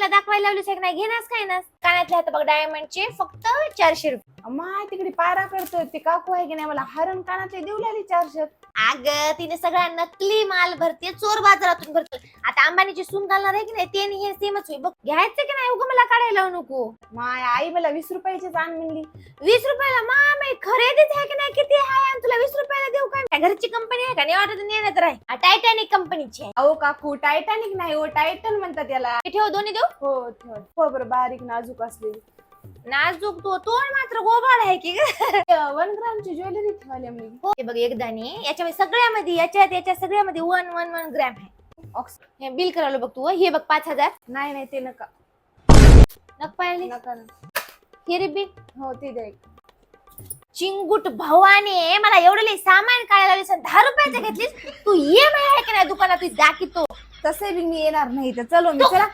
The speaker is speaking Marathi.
मला दाखवायला लावलीस की नाही घेणास काय ना कानातले आहेत बघ डायमंडचे फक्त 400 रुपये. माय तिकडे पारा करतोय ते काकू आहे की नाही मला हरण कानातले देऊ लागली 400. अगं तिने सगळा नकली माल भरते चोर बाजारातून भरते. आता अंबानीची सून घालणार आहे की नाही ते हे सेमच होईल बघ. घ्यायचं की नाही उगा मला काढायला लावू नको. माय आई मला 20 रुपयाचीच आण म्हणली. 20 रुपयाला मामी खरेदीच आहे की नाही किती आहे आणि तुला 20 रुपयाला देऊ काय? घरची कंपनी आहे का नाही वाटत नेण्यात राही टायटॅनिक कंपनीची आहे. अहो काकू टायटॅनिक नाही हो टायटन म्हणतात याला. ठेव दोन्ही देऊ. हो ठेव हो बरं बारीक नाजूक असलेली. नाजूक तो तोंड मात्र गोबाड आहे की 1 ग्रामची ज्वेलरी ठेवली मी. हे बघ एकदा नाही याच्यामध्ये सगळ्यामध्ये याच्या सगळ्यामध्ये 1 ग्रॅम आहे. हे बिल करावलं बघ तू हे बघ 5000. नाही नाही ते नका नक पाहिली नका. हे रे बिल. हो ते द्या. चिंगुट भावाने मला एवढं लई सामान काढायला लावलीस 10 रुपयाचं घेतलीस तू. ये आहे की नाही दुकानात दाखवतो. तसे बी मी येणार नाही तर चलो मी चला.